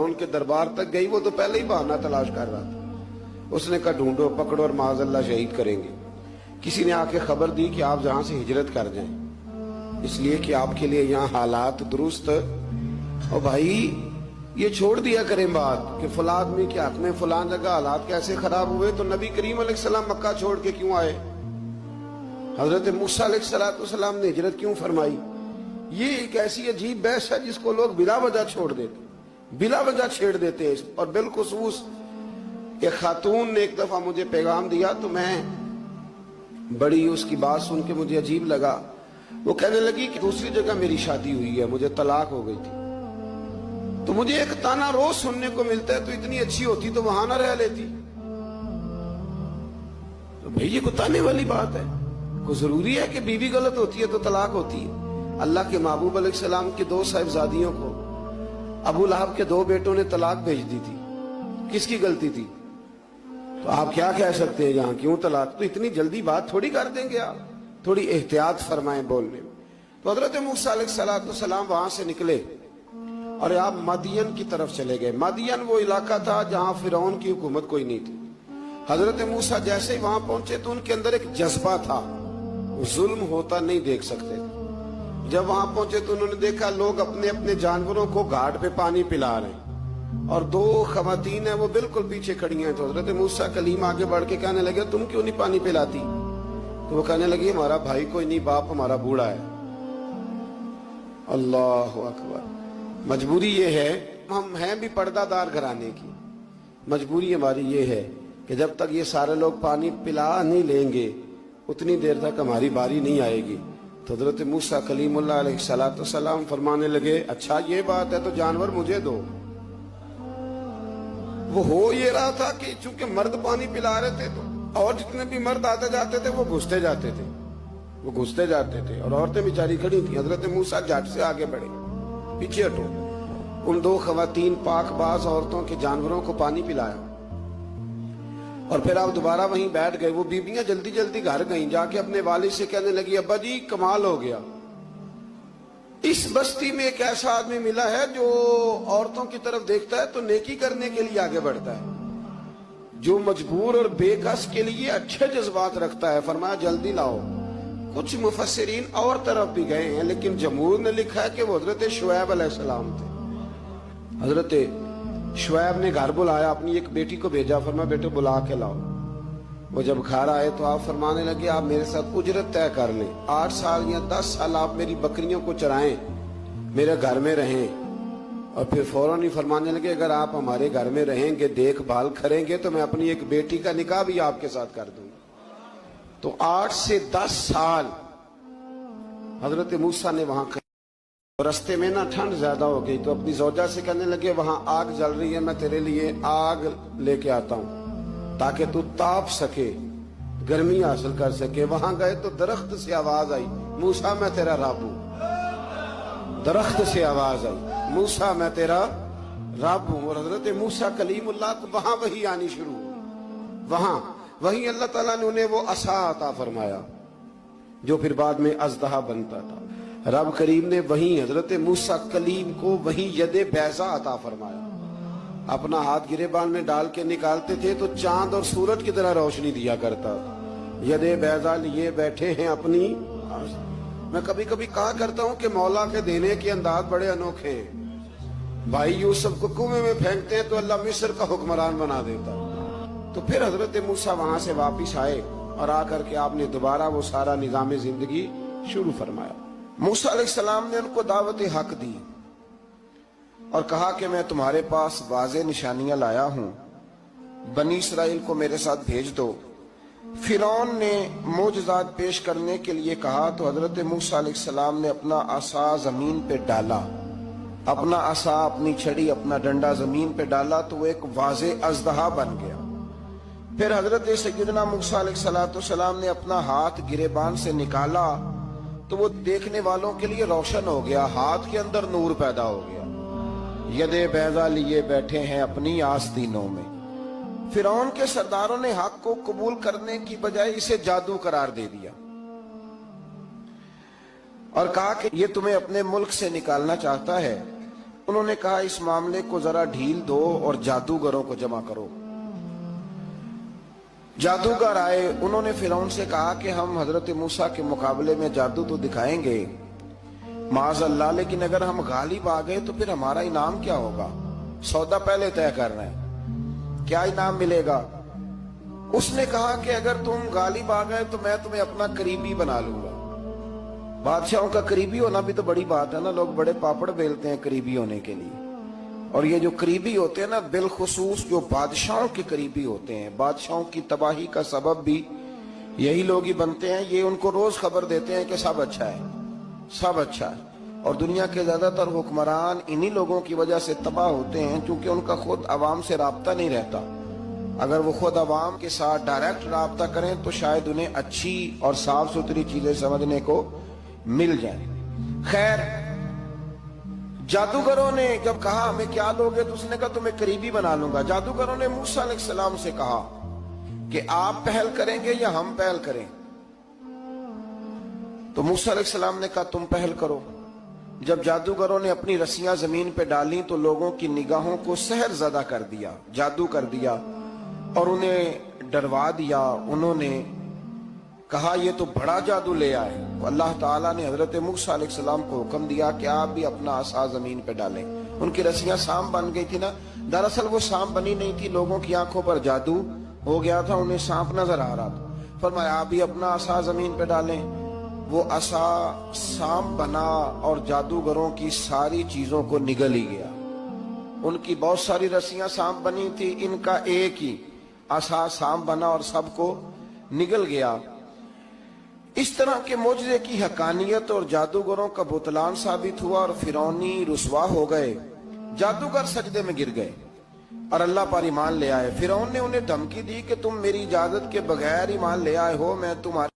फिरौन के दरबार तक गई, वो तो पहले ही बहाना तलाश कर रहा था। उसने कहा ढूंढो, पकड़ो और माज़अल्लाह शहीद करेंगे। किसी ने आके खबर दी कि आप जहां से हिजरत कर जाएं, इसलिए कि आपके लिए यहाँ हालात दुरुस्त। और भाई ये छोड़ दिया करें बात कि फला आदमी के हक में फलां जगह हालात कैसे खराब हुए, तो नबी करीम अलैहिस्सलाम मक्का छोड़ के क्यों आए? हजरत मूसा अलैहिस्सलाम ने हिजरत क्यों फरमाई? ये एक ऐसी अजीब बहस है जिसको लोग बिला वजह छोड़ देते, बिला वजह छेड़ देते हैं। और बिलखुसूस एक खातून ने एक दफा मुझे पैगाम दिया, तो मैं बड़ी उसकी बात सुन के मुझे अजीब लगा। वो कहने लगी कि दूसरी जगह मेरी शादी हुई है, मुझे तलाक हो गई थी, तो मुझे एक ताना रोज सुनने को मिलता है, तो इतनी अच्छी होती तो वहां ना रह लेती। तो भाई ये कोई ताने वाली बात है? कोई जरूरी है कि बीवी गलत होती है तो तलाक होती है? अल्लाह के महबूब अलैहिस्सलाम की 2 साहिबजादियों को अबू लहब के 2 बेटों ने तलाक भेज दी थी, किसकी गलती थी? तो आप क्या कह सकते हैं यहाँ क्यों तलाक? तो इतनी जल्दी बात थोड़ी कर देंगे आप, थोड़ी एहतियात फरमाएं बोलने में। तो हजरत मूसा अलैहिस्सलाम वहां से निकले और आप मदियन की तरफ चले गए। मदियन वो इलाका था जहां फिरौन की हुकूमत कोई नहीं थी। हजरत मूसा जैसे ही वहां पहुंचे तो उनके अंदर एक जज्बा था, जुल्म होता नहीं देख सकते। जब वहां पहुंचे तो उन्होंने देखा लोग अपने अपने जानवरों को घाट पे पानी पिला रहे हैं और 2 खवातीन है वो बिल्कुल पीछे खड़ी हैं। तो हजरत मूसा कलीम आगे बढ़ के कहने लगे, तुम क्यों नहीं पानी पिलाती? तो वो कहने लगी, हमारा भाई कोई नहीं, बाप हमारा बूढ़ा है। अल्लाह अकबर। मजबूरी ये है, हम हैं भी पर्दादार घराने की, मजबूरी हमारी ये है कि जब तक ये सारे लोग पानी पिला नहीं लेंगे उतनी देर तक हमारी बारी नहीं आएगी। तो हजरत मूसा कलीमुल्लाह अलैहिस्सलाम फरमाने लगे, अच्छा ये बात है तो जानवर मुझे दो। वो हो ये रहा था कि चूंकि मर्द पानी पिला रहे थे तो और जितने भी मर्द आते जाते थे वो घुसते जाते थे और औरतें बेचारी खड़ी थी। हजरत मूसा झट से आगे बढ़े, पीछे हटो। उन 2 खवातीन पाकबाज औरतों के जानवरों को पानी पिलाया और फिर आप दोबारा वहीं बैठ गए। वो बीबियां जल्दी जल्दी घर गईं, जाके अपने वालिद से कहने लगी, अब्बा जी कमाल हो गया, इस बस्ती में एक ऐसा आदमी मिला है जो औरतों की तरफ देखता है तो नेकी करने के लिए आगे बढ़ता है, जो मजबूर और बेकस के लिए अच्छे जज्बात रखता है। फरमाया जल्दी लाओ। कुछ मुफस्सिरीन और तरफ भी गए हैं, लेकिन जमहूर ने लिखा है कि वो हजरत शुएब अलैहिस्सलाम थे। हजरत शुएब ने घर बुलाया, अपनी एक बेटी को भेजा, फरमाया बेटे बुला के लाओ। वो जब घर आए तो आप फरमाने लगे, आप मेरे साथ उजरत तय कर लें, 8 साल या 10 साल आप मेरी बकरियों को चराएं, मेरे घर में रहें। और फिर फौरन ही फरमाने लगे, अगर आप हमारे घर में रहेंगे, देखभाल करेंगे, तो मैं अपनी एक बेटी का निकाह भी आपके साथ कर दूंगा। तो 8 से 10 साल हजरत मूसा ने वहां कर। रस्ते में ना ठंड ज्यादा हो गई तो अपनी ज़ौजा से कहने लगे, वहां आग जल रही है, मैं तेरे लिए आग लेके आता हूं ताकि तू ताप सके, गर्मी हासिल कर सके। वहां गए तो दरख्त से आवाज आई, मूसा मैं तेरा रब हूं। दरख्त से आवाज आई, मूसा मैं तेरा रब हूं। और हजरत मूसा कलीमुल्लाह को वहां वही आनी शुरू हुई। वहीं अल्लाह ताला ने उन्हें वो असा अता फरमाया जो फिर बाद में अज़दहा बनता था। रब करीम ने वहीं हजरत मूसा कलीम को वहीं यदे बैजा अता फरमाया। अपना हाथ गिरेबान में डाल के निकालते थे तो चांद और सूरज की तरह रोशनी दिया करता था। यदे बैजा लिए बैठे हैं अपनी। मैं कभी कभी कहा करता हूं कि मौला के देने के अंदाज बड़े अनोखे हैं। भाई यूसुफ को कुएं में फेंकते हैं तो अल्लाह मिस्र का हुक्मरान बना देता। तो फिर हजरत मूसा वहां से वापिस आए और आकर के आपने दोबारा वो सारा निजाम जिंदगी शुरू फरमाया। मूसा अलैहिस्सलाम ने उनको दावत हक दी और कहा कि मैं तुम्हारे पास वाज़े निशानियां लाया हूं, बनी इसराइल को मेरे साथ भेज दो। फिरौन ने मोजज़ात पेश करने के लिए कहा तो हजरत मूसा अलैहिस्सलाम ने अपना असा जमीन पे डाला, अपना असा, अपनी छड़ी, अपना डंडा जमीन पे डाला तो वो एक वाज़े अज़दहा बन गया। फिर हजरत सैयदना मूसा अलैहिस्सलाम ने अपना हाथ गिरेबान से निकाला तो वो देखने वालों के लिए रोशन हो गया, हाथ के अंदर नूर पैदा हो गया। यदे बैजा लिए बैठे हैं अपनी आस्तीनों में। फिरौन के सरदारों ने हक को कबूल करने की बजाय इसे जादू करार दे दिया और कहा कि ये तुम्हें अपने मुल्क से निकालना चाहता है انہوں نے کہا اس معاملے کو ذرا ڈھیل دو اور جادوگروں کو جمع کرو. جادوگر آئے. انہوں نے فرعون سے کہا کہ ہم حضرت موسیٰ کے مقابلے میں جادو تو دکھائیں گے معاذ اللہ، لیکن اگر ہم غالب آ گئے تو پھر ہمارا انعام کیا ہوگا؟ سودا پہلے طے کرنا ہے، کیا انعام ملے گا؟ اس نے کہا کہ اگر تم غالب آ گئے تو میں تمہیں اپنا قریبی بنا لوں گا. بادشاہوں کا قریبی ہونا بھی تو بڑی بات ہے نا، لوگ بڑے پاپڑ بیلتے ہیں قریبی ہونے کے لیے. اور یہ جو قریبی ہوتے ہیں نا، بالخصوص جو بادشاہوں کے قریبی ہوتے ہیں، بادشاہوں کی تباہی کا سبب بھی یہی لوگ ہی بنتے ہیں. یہ ان کو روز خبر دیتے ہیں کہ سب اچھا ہے، سب اچھا ہے. اور دنیا کے زیادہ تر حکمران انہی لوگوں کی وجہ سے تباہ ہوتے ہیں، کیونکہ ان کا خود عوام سے رابطہ نہیں رہتا. اگر وہ خود عوام کے ساتھ ڈائریکٹ رابطہ کریں تو شاید انہیں اچھی اور صاف ستھری چیزیں سمجھنے کو مل جائیں. خیر، جادوگروں نے جب کہا ہمیں کیا لوگے تو اس نے کہا تمہیں قریبی بنا لوں گا. جادوگروں نے موسیٰ علیہ السلام سے کہا کہ آپ پہل کریں گے یا ہم پہل کریں؟ تو موسیٰ علیہ السلام نے کہا تم پہل کرو. جب جادوگروں نے اپنی رسیاں زمین پہ ڈالیں تو لوگوں کی نگاہوں کو سحر زدہ کر دیا، جادو کر دیا اور انہیں ڈروا دیا. انہوں نے کہا یہ تو بڑا جادو لے آئے. اللہ تعالیٰ نے حضرت موسیٰ علیہ السلام کو حکم دیا کہ آپ بھی اپنا عصا زمین پہ ڈالیں. ان کی رسیاں سام بن گئی تھی نا، دراصل وہ سام بنی نہیں تھی، لوگوں کی آنکھوں پر جادو ہو گیا تھا، انہیں سانپ نظر آ رہا تھا. فرمایا آپ بھی اپنا عصا زمین پہ ڈالیں. وہ عصا سانپ بنا اور جادوگروں کی ساری چیزوں کو نگل ہی گیا. ان کی بہت ساری رسیاں سانپ بنی تھی، ان کا ایک ہی عصا سانپ بنا اور سب کو نگل گیا. اس طرح کے معجزے کی حقانیت اور جادوگروں کا بطلان ثابت ہوا اور فرعونی رسوا ہو گئے. جادوگر سجدے میں گر گئے اور اللہ پر ایمان لے آئے. فرعون نے انہیں دھمکی دی کہ تم میری اجازت کے بغیر ایمان لے آئے ہو، میں تمہارے